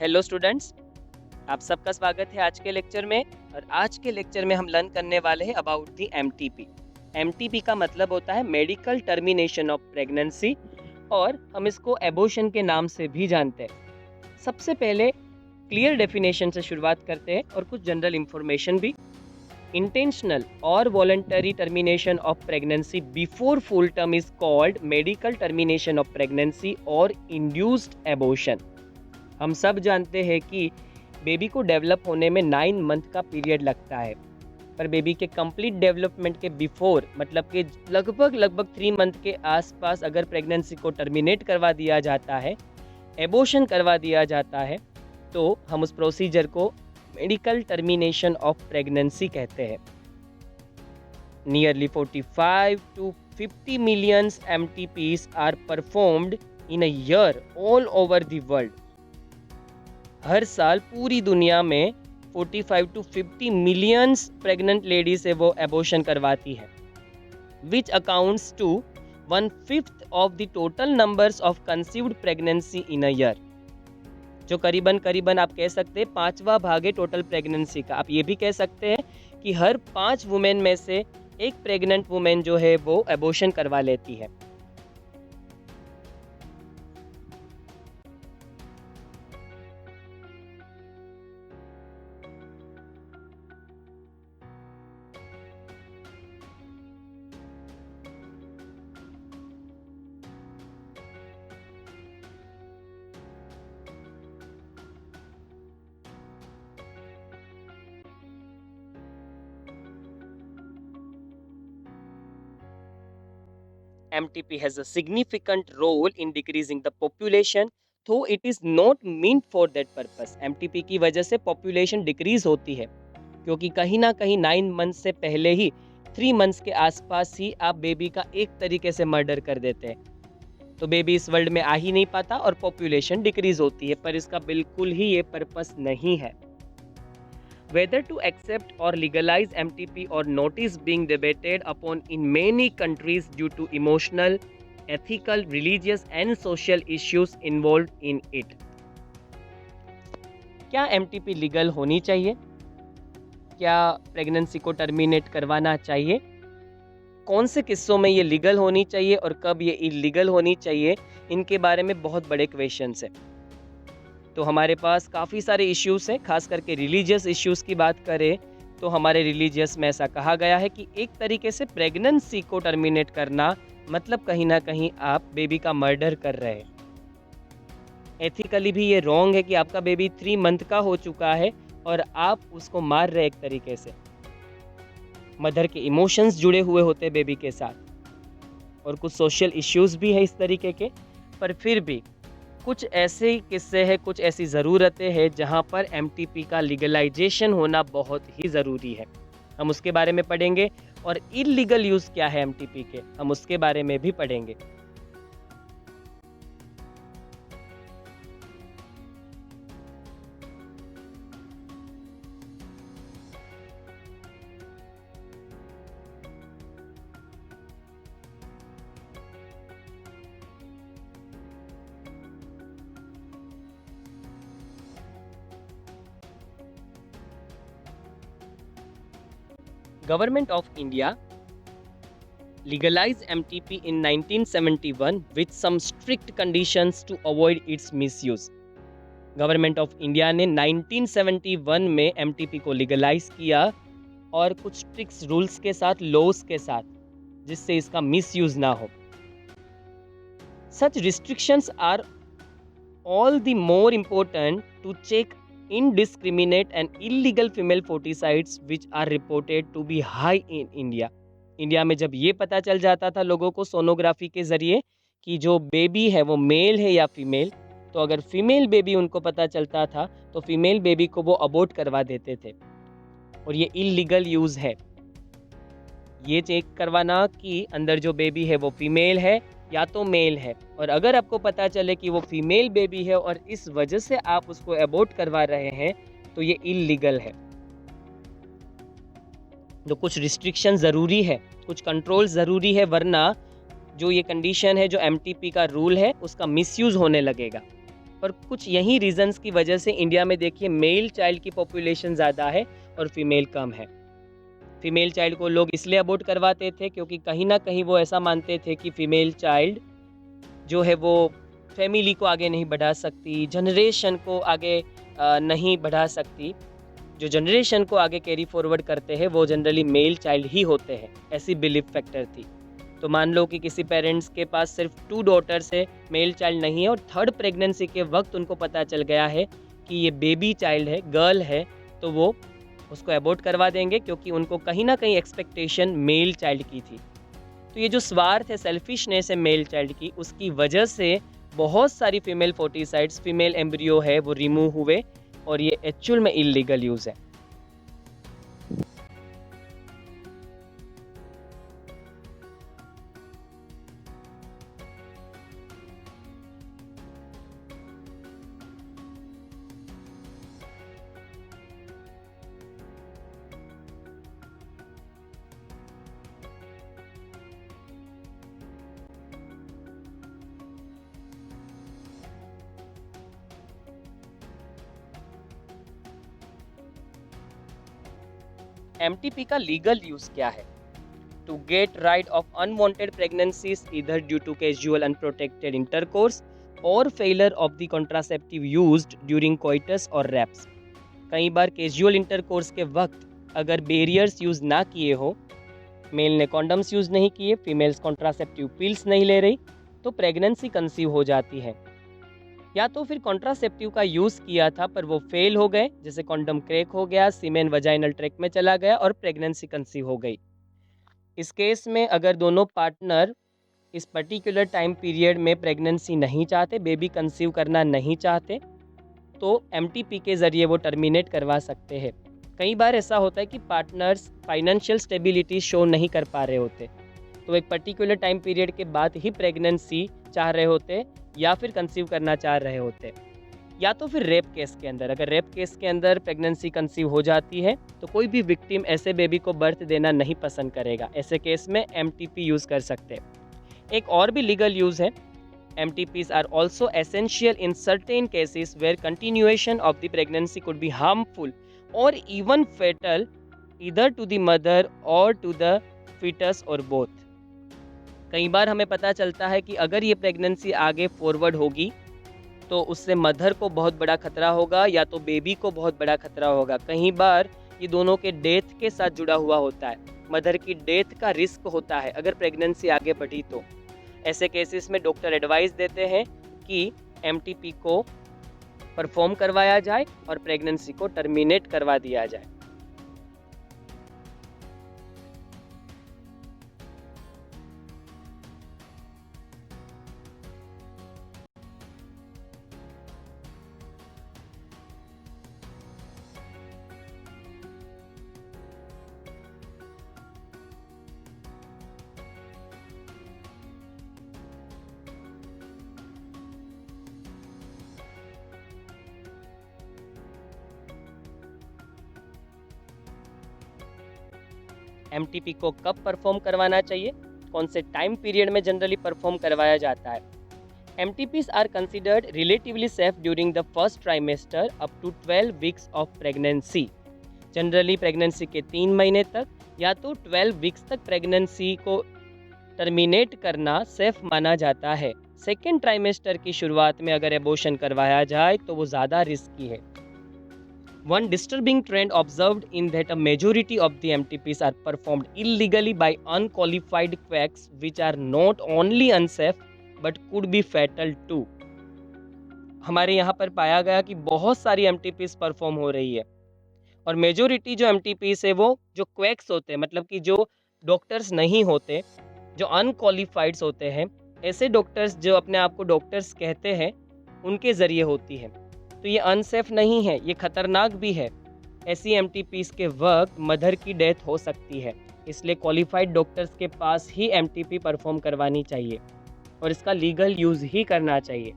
Hello students, आप सबका स्वागत है आज के लेक्चर में। और आज के लेक्चर में हम लर्न करने वाले हैं अबाउट दी एमटीपी। एमटीपी का मतलब होता है मेडिकल टर्मिनेशन ऑफ प्रेगनेंसी, और हम इसको एबॉर्शन के नाम से भी जानते हैं। सबसे पहले क्लियर डेफिनेशन से शुरुआत करते हैं और कुछ जनरल इंफॉर्मेशन भी। इंटेंशनल और voluntary termination of pregnancy before full term is called medical termination of pregnancy और इंड्यूस्ड एबॉर्शन। हम सब जानते हैं कि बेबी को डेवलप होने में 9 मंथ का पीरियड लगता है, पर बेबी के कंप्लीट डेवलपमेंट के बिफोर मतलब कि लगभग 3 मंथ के आसपास अगर प्रेगनेंसी को टर्मिनेट करवा दिया जाता है, एबॉर्शन करवा दिया जाता है, तो हम उस प्रोसीजर को मेडिकल टर्मिनेशन ऑफ प्रेगनेंसी कहते हैं। Nearly 45 to 50 million MTPs are performed in a year all over the world. हर साल पूरी दुनिया में 45 to 50 मिलियंस प्रेग्नेंट लेडीज से वो एबॉर्शन करवाती है, which accounts to 1/5 of the total numbers of conceived pregnancy in a year. जो करीबन आप कह सकते हैं 5वां भाग है टोटल प्रेगनेंसी का। आप ये भी कह सकते हैं कि हर 5 वुमेन में से एक प्रेग्नेंट वुमेन जो है वो एबॉर्शन करवा लेती है। MTP has a significant role in decreasing the population, though it is not meant for that purpose. MTP की वजह से population decrease होती है, क्योंकि कहीं ना कहीं 9 मंथ से पहले ही 3 मंथ्स के आसपास ही आप बेबी का एक तरीके से मर्डर कर देते हैं, तो बेबी इस वर्ल्ड में आ ही नहीं पाता और पॉपुलेशन डिक्रीज होती है। पर इसका बिल्कुल ही ये पर्पस नहीं है। Whether to accept or legalize MTP or not is being debated upon in many countries due to emotional, ethical, religious and social issues involved in it. क्या MTP लीगल होनी चाहिए? क्या प्रेगनेंसी को टर्मिनेट करवाना चाहिए? कौन से किस्सों में ये लीगल होनी चाहिए और कब ये इलीगल होनी चाहिए? इनके बारे में बहुत बड़े क्वेश्चंस हैं। तो हमारे पास काफ़ी सारे इश्यूज़ हैं। खास करके रिलीजियस इश्यूज़ की बात करें तो हमारे रिलीजियस में ऐसा कहा गया है कि एक तरीके से प्रेगनेंसी को टर्मिनेट करना मतलब कहीं ना कहीं आप बेबी का मर्डर कर रहे हैं। एथिकली भी ये रॉन्ग है कि आपका बेबी 3 मंथ का हो चुका है और आप उसको मार रहे एक तरीके से। मदर के इमोशंस जुड़े हुए होते हैं बेबी के साथ, और कुछ सोशल इश्यूज़ भी है इस तरीके के। पर फिर भी कुछ ऐसे किस्से हैं, कुछ ऐसी ज़रूरतें हैं जहां पर MTP का लीगलाइजेशन होना बहुत ही ज़रूरी है। हम उसके बारे में पढ़ेंगे, और इलीगल यूज़ क्या है MTP के, हम उसके बारे में भी पढ़ेंगे। Government of India legalized MTP in 1971 with some strict conditions to avoid its misuse. Government of India ने 1971 में MTP को लीगलाइज किया, और कुछ स्ट्रिक्ट रूल्स के साथ, लॉज के साथ, जिससे इसका मिसयूज ना हो। Such restrictions are all the more important to check indiscriminate and illegal female foticides which are reported to be high in India. India में जब ये पता चल जाता था लोगों को सोनोग्राफी के ज़रिए कि जो बेबी है वो मेल है या फीमेल, तो अगर फीमेल बेबी उनको पता चलता था तो फीमेल बेबी को वो अबॉर्ट करवा देते थे, और ये इलीगल यूज़ है। ये चेक करवाना कि अंदर जो बेबी है वो फीमेल है या तो मेल है, और अगर आपको पता चले कि वो फीमेल बेबी है और इस वजह से आप उसको अबॉर्ट करवा रहे हैं, तो ये इलीगल है। तो कुछ रिस्ट्रिक्शन ज़रूरी है, कुछ कंट्रोल ज़रूरी है, वरना जो ये कंडीशन है, जो MTP का रूल है, उसका मिसयूज़ होने लगेगा। पर कुछ यही रीजंस की वजह से इंडिया में देखिए मेल चाइल्ड की पॉपुलेशन ज़्यादा है और फीमेल कम है। फीमेल चाइल्ड को लोग इसलिए अबॉर्ट करवाते थे क्योंकि कहीं न कहीं वो ऐसा मानते थे कि फीमेल चाइल्ड जो है वो फैमिली को आगे नहीं बढ़ा सकती, जनरेशन को आगे नहीं बढ़ा सकती। जो जनरेशन को आगे कैरी फॉरवर्ड करते हैं वो जनरली मेल चाइल्ड ही होते हैं, ऐसी बिलीफ फैक्टर थी। तो मान लो कि किसी पेरेंट्स के पास सिर्फ 2 डॉटर्स है, मेल चाइल्ड नहीं है और थर्ड प्रेगनेंसी के वक़्त उनको पता चल गया है कि ये बेबी चाइल्ड है, गर्ल है, तो वो उसको अबॉर्ट करवा देंगे क्योंकि उनको कहीं न कहीं एक्सपेक्टेशन मेल चाइल्ड की थी। तो ये जो स्वार्थ है, सेल्फिशनेस है मेल चाइल्ड की, उसकी वजह से बहुत सारी फीमेल फोर्टिसाइड्स, फीमेल एम्ब्रियो है वो रिमूव हुए और ये एक्चुअल में इल्लीगल यूज़ है। एमटीपी का लीगल यूज़ क्या है? To get rid of unwanted pregnancies either due to casual unprotected intercourse or failure of the contraceptive used during coitus or raps। कई बार कैजुअल इंटरकोर्स के वक्त अगर बैरियर्स यूज़ ना किए हो, मेल ने कॉन्डम्स यूज़ नहीं किए, फीमेल्स कॉन्ट्रासेप्टिव पिल्स नहीं ले रही, तो प्रेगनेंसी कंसीव हो जाती है। या तो फिर कॉन्ट्रासेप्टिव का यूज़ किया था पर वो फेल हो गए, जैसे कॉन्डम क्रैक हो गया, सीमेन वजाइनल ट्रैक में चला गया और प्रेगनेंसी कंसीव हो गई। इस केस में अगर दोनों पार्टनर इस पर्टिकुलर टाइम पीरियड में प्रेगनेंसी नहीं चाहते, बेबी कंसीव करना नहीं चाहते, तो एमटीपी के ज़रिए वो टर्मिनेट करवा सकते हैं। कई बार ऐसा होता है कि पार्टनर्स फाइनेंशियल स्टेबिलिटी शो नहीं कर पा रहे होते, तो एक पर्टिकुलर टाइम पीरियड के बाद ही प्रेगनेंसी चाह रहे होते या फिर कंसीव करना चाह रहे होते। या तो फिर रेप केस के अंदर, अगर रेप केस के अंदर प्रेगनेंसी कंसीव हो जाती है तो कोई भी विक्टिम ऐसे बेबी को बर्थ देना नहीं पसंद करेगा, ऐसे केस में एमटीपी यूज़ कर सकते हैं। एक और भी लीगल यूज़ है, MTPs are also essential in certain cases where continuation of the pregnancy could be harmful or even fatal either to the mother or to the fetus or both। कई बार हमें पता चलता है कि अगर ये प्रेगनेंसी आगे फॉरवर्ड होगी तो उससे मदर को बहुत बड़ा खतरा होगा या तो बेबी को बहुत बड़ा खतरा होगा। कई बार ये दोनों के डेथ के साथ जुड़ा हुआ होता है, मदर की डेथ का रिस्क होता है अगर प्रेगनेंसी आगे बढ़ी तो। ऐसे केसेस में डॉक्टर एडवाइस देते हैं कि एमटीपी को परफॉर्म करवाया जाए और प्रेगनेंसी को टर्मिनेट करवा दिया जाए। एमटीपी को कब परफॉर्म करवाना चाहिए, कौन से टाइम पीरियड में जनरली परफॉर्म करवाया जाता है? MTPs are considered relatively safe during the first trimester up to 12 weeks of pregnancy। Generally pregnancy के 3 महीने तक या तो 12 वीक्स तक प्रेगनेंसी को टर्मिनेट करना सेफ माना जाता है। सेकेंड ट्राइमेस्टर की शुरुआत में अगर एबॉर्शन करवाया जाए तो वो ज़्यादा रिस्की है। One disturbing trend observed in that a majority of the MTPs are performed illegally by unqualified quacks which are not only unsafe but could be fatal too। हमारे यहाँ पर पाया गया कि बहुत सारी MTPs परफॉर्म हो रही है और मेजोरिटी जो MTPs है वो जो क्वैक्स होते हैं, मतलब कि जो डॉक्टर्स नहीं होते, जो अनक्वालिफाइड्स होते हैं, ऐसे डॉक्टर्स जो अपने आप को डॉक्टर्स कहते हैं, उनके ज़रिए होती है। तो ये अनसेफ नहीं है, ये खतरनाक भी है। ऐसी एमटीपीस के वक्त मदर की डेथ हो सकती है, इसलिए क्वालिफाइड डॉक्टर्स के पास ही एमटीपी परफॉर्म करवानी चाहिए और इसका लीगल यूज़ ही करना चाहिए।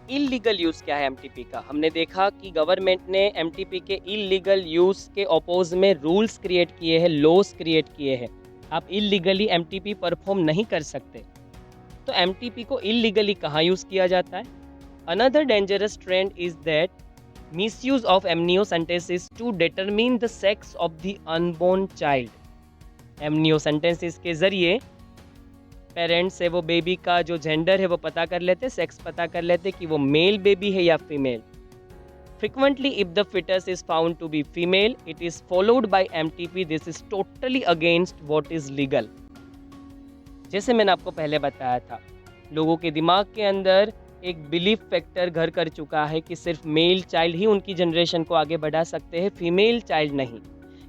इलीगल यूज क्या है एमटीपी का? हमने देखा कि गवर्नमेंट ने एमटीपी के इलीगल यूज के अपोज में रूल्स क्रिएट किए हैं, लॉस क्रिएट किए हैं। आप इलीगली एमटीपी परफॉर्म नहीं कर सकते। तो एमटीपी को इलीगली कहाँ यूज किया जाता है? Another dangerous trend is that misuse of amniocentesis to determine the sex of the unborn child. amniocentesis के जरिए पेरेंट्स से वो बेबी का जो जेंडर है वो पता कर लेते, सेक्स पता कर लेते कि वो मेल बेबी है या female. Frequently, if the fetus is found to be female, it is followed by MTP. This is totally against what is legal. जैसे मैंने आपको पहले बताया था, लोगों के दिमाग के अंदर एक बिलीफ फैक्टर घर कर चुका है कि सिर्फ मेल चाइल्ड ही उनकी जनरेशन को आगे बढ़ा सकते हैं, फीमेल चाइल्ड नहीं।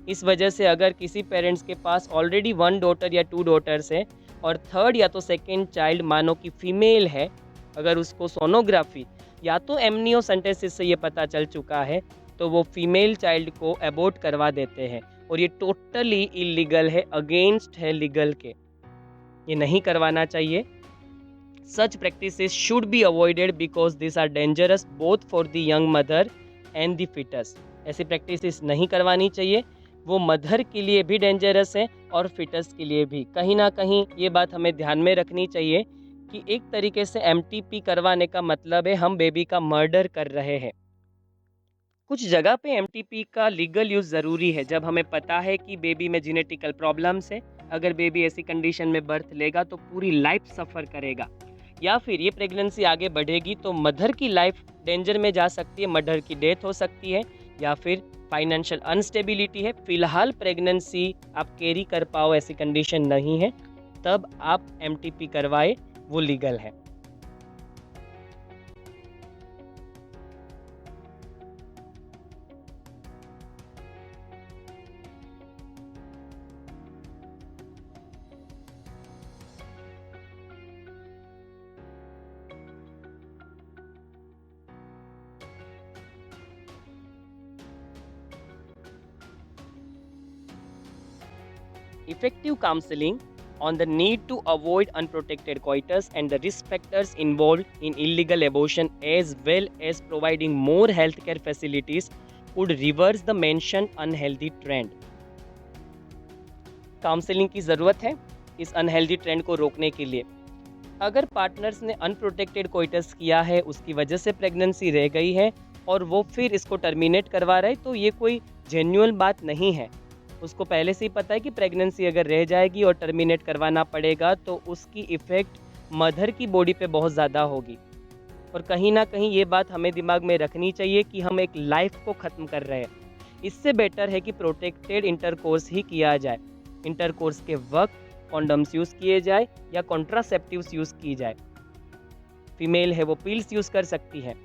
इस वजह से अगर किसी पेरेंट्स के पास ऑलरेडी 1 डॉटर या 2 डॉटर्स है और थर्ड या तो सेकेंड चाइल्ड मानो कि फीमेल है, अगर उसको सोनोग्राफी या तो एमनियोसेंटेसिस से ये पता चल चुका है तो वो फीमेल चाइल्ड को अबॉर्ट करवा देते हैं। और ये टोटली इलीगल है, अगेंस्ट है लीगल के, ये नहीं करवाना चाहिए। Such practices should be avoided because these are dangerous both for the young mother and the fetus. ऐसी प्रैक्टिसेस नहीं करवानी चाहिए, वो मदर के लिए भी डेंजरस है और फिटस के लिए भी। कहीं ना कहीं ये बात हमें ध्यान में रखनी चाहिए कि एक तरीके से एमटीपी करवाने का मतलब है हम बेबी का मर्डर कर रहे हैं। कुछ जगह पे एमटीपी का लीगल यूज़ ज़रूरी है जब हमें पता है कि बेबी में जेनेटिकल प्रॉब्लम्स है। अगर बेबी ऐसी कंडीशन में बर्थ लेगा तो पूरी लाइफ सफ़र करेगा, या फिर ये प्रेगनेंसी आगे बढ़ेगी तो मदर की लाइफ डेंजर में जा सकती है, मदर की डेथ हो सकती है, या फिर फाइनेंशियल अनस्टेबिलिटी है। फिलहाल प्रेगनेंसी आप कैरी कर पाओ ऐसी कंडीशन नहीं है, तब आप एमटीपी करवाए, वो लीगल है। Effective counseling on the need to avoid unprotected coitus and the risk factors involved in illegal abortion, as well as providing more healthcare facilities, could reverse the mentioned unhealthy trend. Counselling की ज़रूरत है इस unhealthy trend को रोकने के लिए। अगर partners ने अनप्रोटेक्टेड कोइटस किया है, उसकी वजह से प्रेगनेंसी रह गई है और वो फिर इसको टर्मिनेट करवा रहे, तो ये कोई जेन्युइन बात नहीं है। उसको पहले से ही पता है कि प्रेगनेंसी अगर रह जाएगी और टर्मिनेट करवाना पड़ेगा तो उसकी इफ़ेक्ट मदर की बॉडी पे बहुत ज़्यादा होगी। और कहीं ना कहीं ये बात हमें दिमाग में रखनी चाहिए कि हम एक लाइफ को ख़त्म कर रहे हैं। इससे बेटर है कि प्रोटेक्टेड इंटरकोर्स ही किया जाए। इंटरकोर्स के वक्त कॉन्डम्स यूज़ किए जाए या कॉन्ट्रासेप्टिव्स यूज़ की जाए। फीमेल है वो पिल्स यूज़ कर सकती है।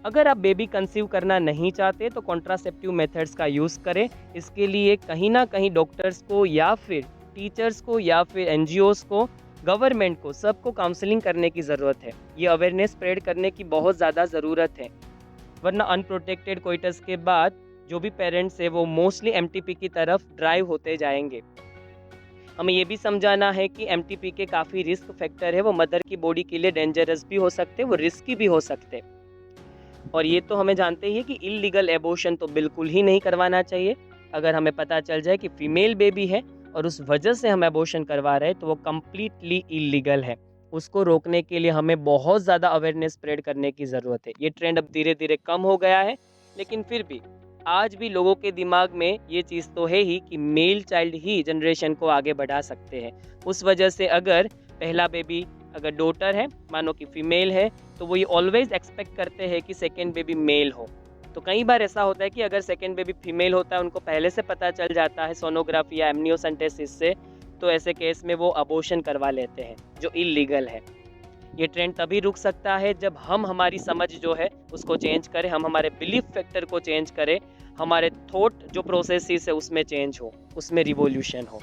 अगर आप बेबी कंसीव करना नहीं चाहते तो कॉन्ट्रासेप्टिव मेथड्स का यूज़ करें। इसके लिए कहीं ना कहीं डॉक्टर्स को या फिर टीचर्स को या फिर एनजीओज़ को, गवर्नमेंट को, सबको काउंसलिंग करने की ज़रूरत है। ये अवेयरनेस स्प्रेड करने की बहुत ज़्यादा ज़रूरत है, वरना अनप्रोटेक्टेड कोइटस के बाद जो भी पेरेंट्स है वो मोस्टली एमटीपी की तरफ ड्राइव होते जाएंगे। हमें ये भी समझाना है कि एमटीपी के काफ़ी रिस्क फैक्टर है, वो मदर की बॉडी के लिए डेंजरस भी हो सकते, वो रिस्की भी हो सकते। और ये तो हमें जानते ही है कि इलीगल एबॉर्शन तो बिल्कुल ही नहीं करवाना चाहिए। अगर हमें पता चल जाए कि फीमेल बेबी है और उस वजह से हम एबॉर्शन करवा रहे हैं तो वो कम्प्लीटली इलीगल है। उसको रोकने के लिए हमें बहुत ज़्यादा अवेयरनेस स्प्रेड करने की ज़रूरत है। ये ट्रेंड अब धीरे धीरे कम हो गया है, लेकिन फिर भी आज भी लोगों के दिमाग में ये चीज़ तो है ही कि मेल चाइल्ड ही जनरेशन को आगे बढ़ा सकते हैं। उस वजह से अगर पहला बेबी अगर डॉटर है, मानो कि फीमेल है, तो वो ये ऑलवेज एक्सपेक्ट करते हैं कि सेकेंड बेबी मेल हो। तो कई बार ऐसा होता है कि अगर सेकेंड बेबी फीमेल होता है, उनको पहले से पता चल जाता है सोनोग्राफी या एमनियोसेंटेसिस से, तो ऐसे केस में वो अबॉर्शन करवा लेते हैं, जो इलीगल है। ये ट्रेंड तभी रुक सकता है जब हम हमारी समझ जो है उसको चेंज करें, हम हमारे बिलीफ फैक्टर को चेंज करें, हमारे थॉट जो प्रोसेसेस है उसमें चेंज हो, उसमें रिवॉल्यूशन हो।